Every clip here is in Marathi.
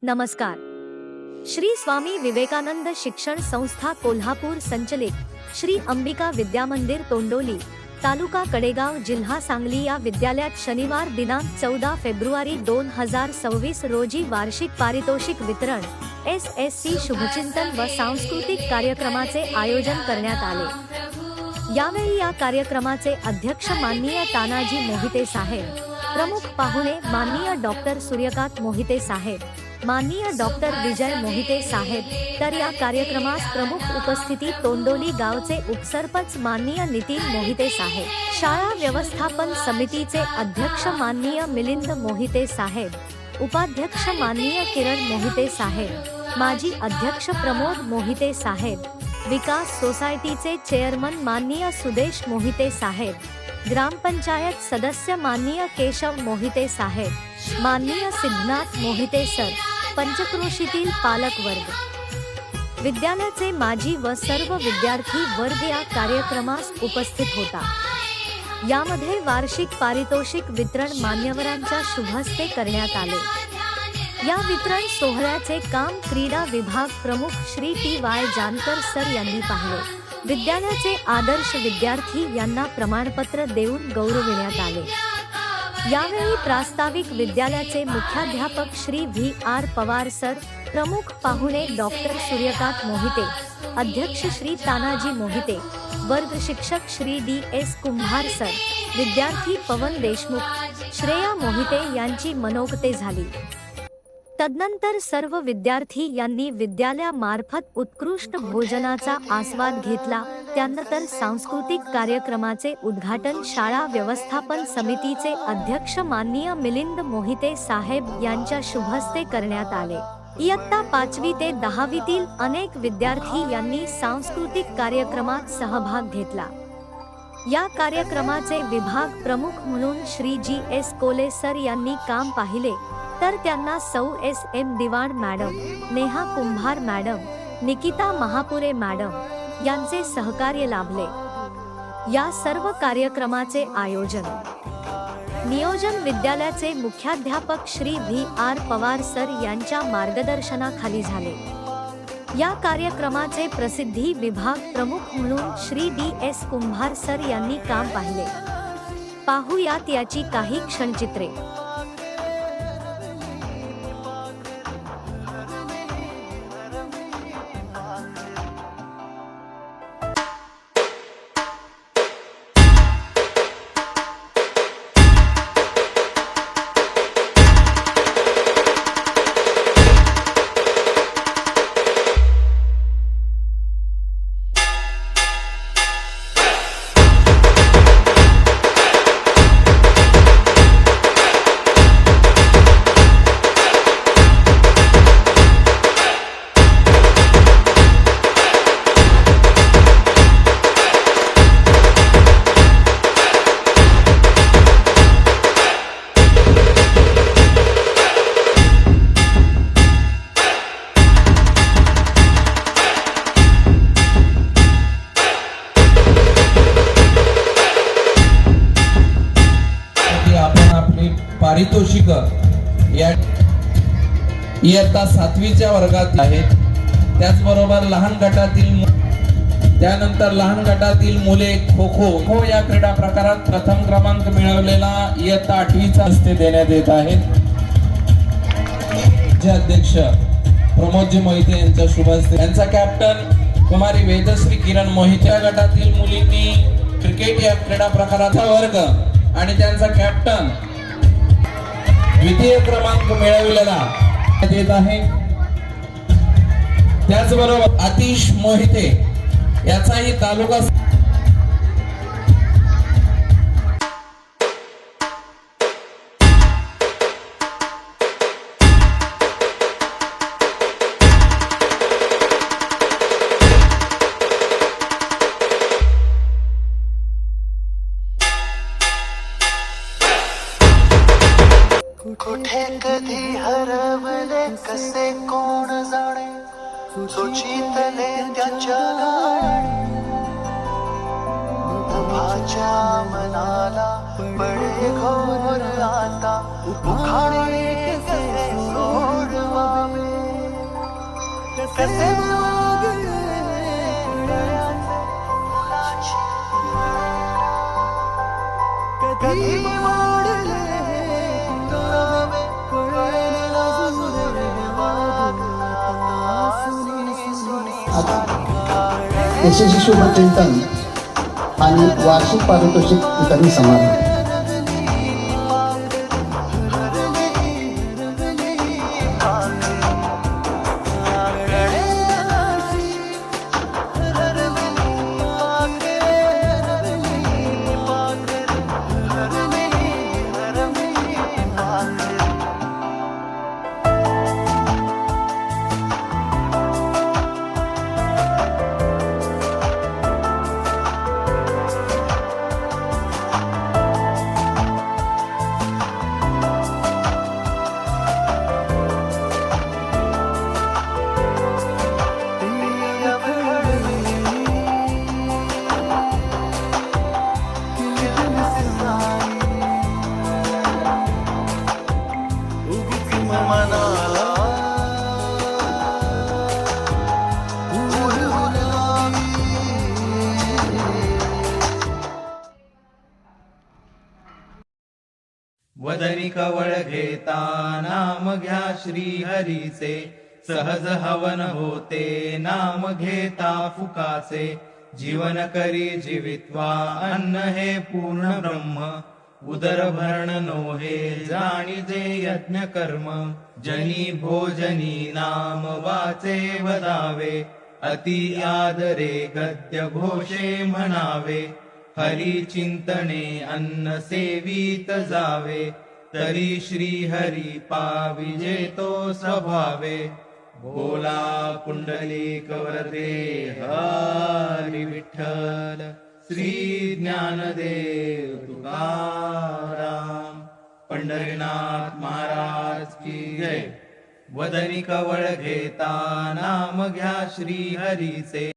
नमस्कार। श्री स्वामी विवेकानंद शिक्षण संस्था कोल्हापूर संचलित श्री अंबिका विद्यामंदिर तोंडोली तालुका कडेगाव जिल्हा सांगली या विद्यालयात शनिवार दिनांक 14 फेब्रुवारी 2026 रोजी वार्षिक पारितोषिक वितरण SSC शुभचिंतन व सांस्कृतिक कार्यक्रमाचे आयोजन करण्यात आले। यावेळी या कार्यक्रमाचे अध्यक्ष माननीय तानाजी मोहिते साहेब, प्रमुख पाहुणे माननीय डॉक्टर सूर्यकांत मोहिते साहेब, माननीय डॉक्टर विजय मोहिते साहेब, तर या कार्यक्रमास प्रमुख उपस्थिती तोंडोली गावचे उपसरपंच माननीय नितीन मोहिते साहेब, शाळा व्यवस्थापन समितीचे अध्यक्ष माननीय मिलिंद मोहिते साहेब, उपाध्यक्ष माननीय किरण मोहिते साहेब, माजी अध्यक्ष प्रमोद मोहिते साहेब, विकास सोसायटीचे चेअरमन माननीय सुदेश मोहिते साहेब, ग्रामपंचायत सदस्य माननीय केशव मोहिते साहेब, माननीय सिद्धनाथ मोहिते सर, पंचक्रोशीतील पालक वर्ग, विद्यालयाचे माजी व सर्व विद्यार्थी वर्ग या कार्यक्रमास उपस्थित होता। यामध्ये वार्षिक पारितोषिक वितरण मान्यवरांच्या शुभहस्ते करण्यात आले। या वितरण सोहळ्याचे काम क्रीडा विभाग प्रमुख श्री TY जानकर सर यांनी पाहिले। विद्यालयाचे आदर्श विद्यार्थी यांना प्रमाणपत्र देऊन गौरविण्यात आले। यावेळी प्रास्ताविक विद्यालयाचे मुख्याध्यापक श्री VR पवार सर, प्रमुख पाहुणे डॉक्टर सूर्यकांत मोहिते, अध्यक्ष श्री तानाजी मोहिते, वर्ग शिक्षक श्री DS कुंभार सर, विद्यार्थी पवन देशमुख, श्रेया मोहिते यांची मनोगते झाली। तदनंतर सर्व विद्यार्थी यांनी विद्यालयामार्फत उत्कृष्ट भोजनाचा आस्वाद घेतला। त्यानंतर सांस्कृतिक कार्यक्रमाचे उद्घाटन शाळा व्यवस्थापन समितीचे अध्यक्ष माननीय मिलिंद मोहिते साहेब यांच्या शुभहस्ते करण्यात आले। इयत्ता 5वी ते 10वीतील अनेक विद्यार्थी यांनी सांस्कृतिक कार्यक्रमात सहभाग घेतला। या कार्यक्रमाचे विभाग प्रमुख म्हणून श्री GS कोले सर यांनी काम पाहिले, तर त्यांना सौ SM दिवाण मॅडम, नेहा कुंभार मॅडम, निकिता महापुरे मॅडम यांचे सहकार्य लाभले। या सर्व कार्यक्रमाचे आयोजन नियोजन विद्यालयाचे मुख्याध्यापक श्री VR पवार सर यांच्या मार्गदर्शनाखाली झाले। या कार्यक्रमाचे प्रसिद्धी विभाग प्रमुख म्हणून श्री DS कुंभार सर यांनी काम पाहिले। पाहूयात याची काही क्षणचित्रे। पारितोषिक या इयत्ता 7वीच्या वर्गात आहेत। त्याचबरोबर लहान गटातील, त्यानंतर लहान गटातील मुले खो खो या क्रीडा प्रकारात प्रथम क्रमांक मिळवलेला इयत्ता 8वीचा हस्ते देण्यात येत आहे। अध्यक्ष प्रमोदजी मोहिते यांच्या शुभ हस्ते, यांचा कॅप्टन कुमारी वेदश्री किरण मोहिते, या गटातील मुलींनी क्रिकेट या क्रीडा प्रकाराचा वर्ग आणि त्यांचा कॅप्टन द्वितीय क्रमांक मिळवलेला येत आहे। त्याचबरोबर आतिश मोहिते याचाही तालुका कुठे कधी हरवले कसे कोण जाणे, सोचितले त्याच्या गाणे, भाच्या मनाला पडे घोर आता, उखाणे कसे सोडवावे कसे वागले गळ्याचे फुलाची कधी मोडले तुरावे कळेना सुरे वागता सुनी सुनी यशस्वी शुभचिंतन आणि वार्षिक पारितोषिक वितरण समारंभ. वदनी कवळ घेता नाम घ्या श्री हरीचे, सहज हवन होते नाम घेता फुकाचे. जीवन करी जीवित्वा अन्न हे पूर्ण ब्रह्म, उदर भरण नोहे जाणीजे यज्ञ कर्म. जनी भोजनी नाम वाचे वदावे, अति आदरे गद्य घोषे म्हणावे. हरी चिंतने अन्न सेवित जावे, तरी श्री हरी पाविजे तो स्वभावे. भोला पुंडलिक वरदे हरी विठ्ठल, श्री ज्ञानदेव तुकाराम. पंढरीनाथ महाराज की जय. वदनी कवळ घेता नाम घ्या श्री हरीचे.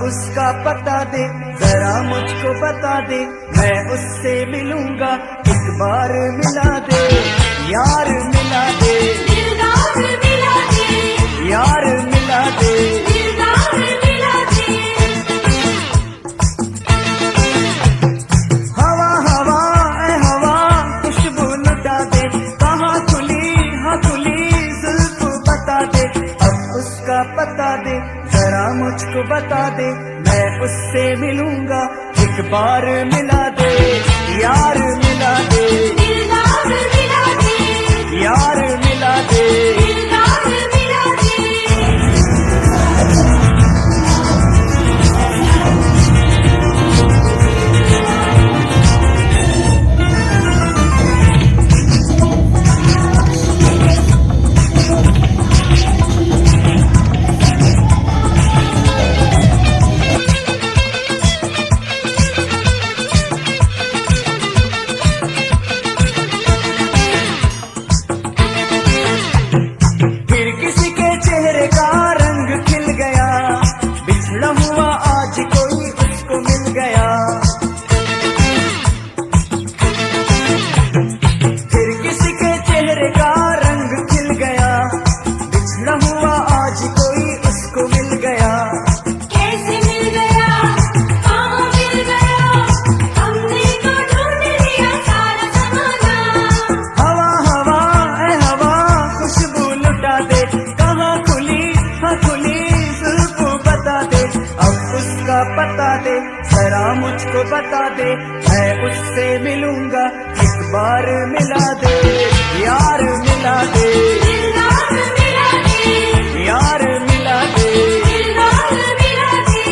उसका पता दे, जरा मुझको बता दे, मैं उससे मिलूंगा, एक बार मिला दे, यार मिला दे, दिलदार मिला दे, यार मिला दे, दिलदार मिला दे. हवा हवा ऐ हवा खुशबू लुटा दे, कहाँ खुली हाँ खुली जुल्फ बता दे, अब उसका पता दे, जरा मुझको बता दे, मैं उससे मिलूंगा, एक बार मिला दे, यार मिला दे, दिलदार मिला दे, यार मिला दे. दिलदार मिला दे. कैसे मिल गया, कहाँ उसका पता दे, जरा मुझको बता दे, मैं उससे मिलूंगा, एक बार मिला दे, यार मिला दे, दिलदार मिला दे यार मिला दे। दिलदार मिला दे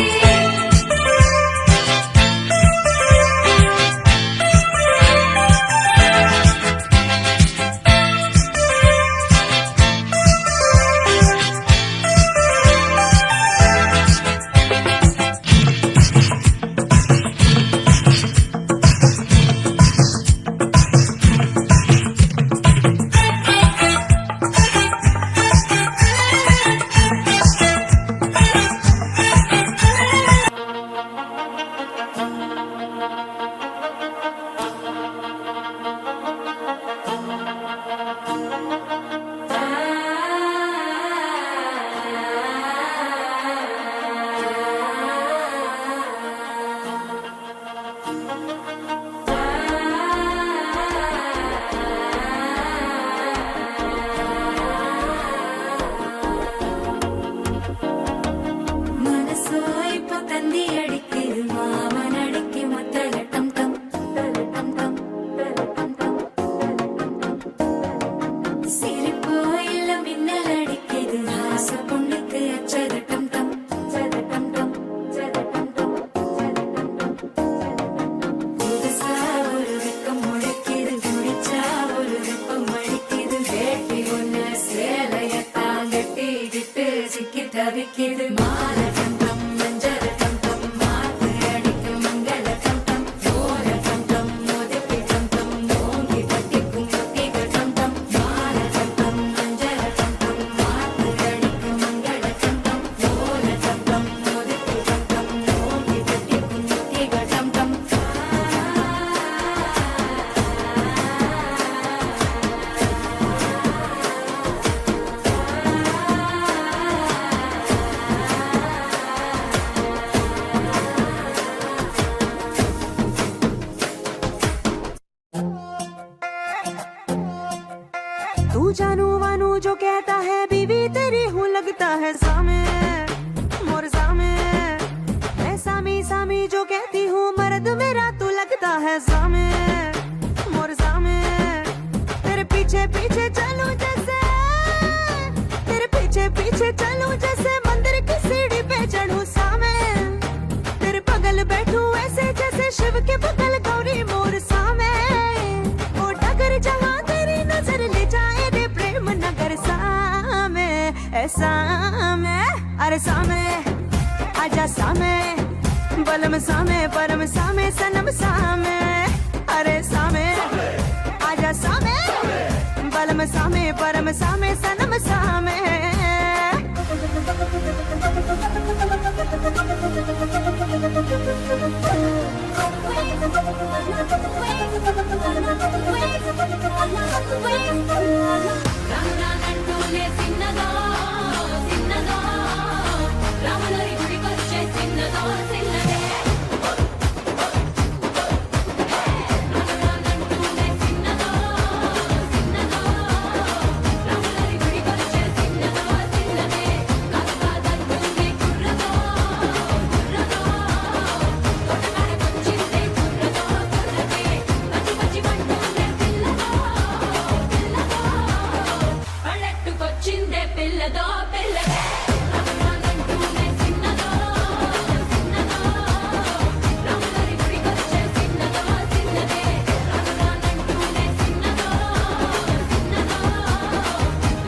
മനസ്സോയി പൊതന്തി അടിക്കുது മാമൻ അടിക്ക് മുത്തല ടം ടം ടം ടം ടം ടം സിരിപ്പോയില്ല മിന്നൽ അടിക്കുது ആസ പൊണ്ണുക്ക് അച്ചത ടം ടം ടം ടം ടം புதுசா ஒரு வெக்கம் முளைக்குது குடிச்சா ஒரு வெப்பம் அடிக்குது வேட்டி ஒண்ணு சேலைய தாங்கட்டிக்கிட்டு சிக்கி தவிக்குது மால டம் டம் மஞ்சள் டம் டம் மாத்து அடிக்கும் மங்கள டம் டம் ஓர டம் டம் மோதிப்பி டம் டம் ஓங்கி பட்டிக்கும் முத்திக டம் டம் மால டம் டம் மஞ்சள் டம் டம் மாத்து அடிக்கும் மங்கள டம் டம் ஓர டம் டம் மோதிப்பி டம் டம் ஓங்கி பட்டிக்கும் முத்திக டம் டம் तू जानू वानू जो कहता है बीवी तेरी हूँ लगता है सामे मोर सामे मैं सामी सामी जो कहती हूँ मर्द मेरा तू लगता है सामे मोर सामे तेरे पीछे पीछे चलूं जैसे तेरे पीछे पीछे चलूं जैसे मंदिर की सीढ़ी पे चढ़ूं सामे तेरे बगल बैठूं ऐसे जैसे शिव के बगल गौरी मोर सामे ओ डगर जहाँ तेरी नजर ले जाए रे प्रेम नगर सामे ऐसा मैं अरे सामे आजा सामे बलम सामे परम सामे सनम सामे अरे सामे आजा सामे बलम सामे परम सामे सनम सामे రామనానంటూనే చిన్నదో చిన్నదో రాములరి గుడికొచ్చే చిన్నదో చిన్నదే రామనానంటూనే చిన్నదో చిన్నదో రాములరి గుడికొచ్చే చిన్నదో చిన్నదే కాదుకాదంటూనే కుర్రదో కుర్రదో తోటకాడకొచ్చిందే కుర్రదో కుర్రదే పచ్చి పచ్చి మంటూనే పిల్లదో పిల్లదో పల్లెట్టుకొచ్చిందే పిల్లదో పిల్లదే రామనానంటూనే చిన్నదో చిన్నదో రాములరి గుడికొచ్చే చిన్నదో చిన్నదే రామనానంటూనే చిన్నదో చిన్నదో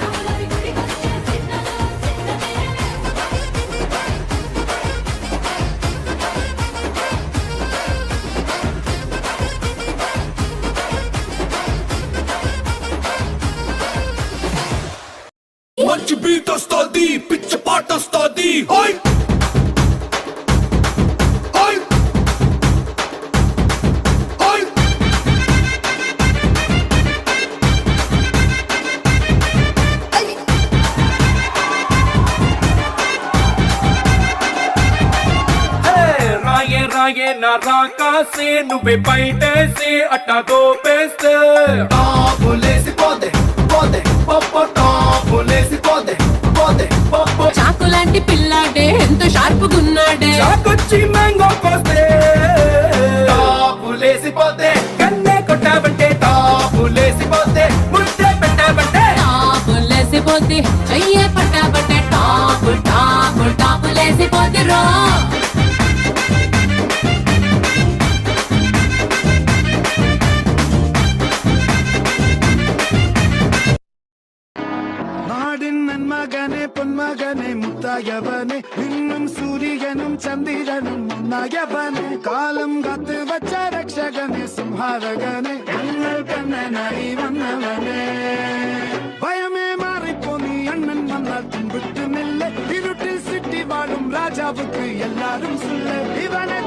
రాములరి గుడికొచ్చే చిన్నదో మంచి బీట్ వస్తుంది పిచ్చ పాట వస్తుంది హోయ్ హోయ్ హోయ్ రాయే రాయే నా రాకాసే నువ్వే బయటేసి అట్టా దోపేస్తే టాపులేసి పోదే పోదే పప్ప టాపులేసి పోదే లేసిపోతే పప్పు చాకులాంటి పిల్లాడే ఎంత షార్ప్ గున్నాడే చాకొచ్చి మ్యాంగో కోస్తే టాపు లేసిపోతే కన్నే కొట్టావంటే టాపు లేసిపోతే ముద్దే పెట్టావంటే టాపు లేసిపోతే చెయ్యే పట్టాబట్టే టాపు టాపు టాపు లేసిపోతే రో നാടിൻ നന്മകനെ പൊന്മകനെ മുത്തായവനെ നിന്നും സൂര്യനും ചന്ദ്രനും ഒന്നായവനെ കാലം കാത്ത് വച്ച രക്ഷകനെ സംഹാരകനെ ഞങ്ങൾ കണ്ണനായി വന്നവനെ ഭയമേ മാറിപ്പോ നീ അണ്ണൻ വന്നാൽ തുമ്പിട്ട് നില്ല ഇരുട്ടിൽ സിറ്റി വാഴും രാജാവുക്ക് എല്ലാരും சொல்ல ഇവനെ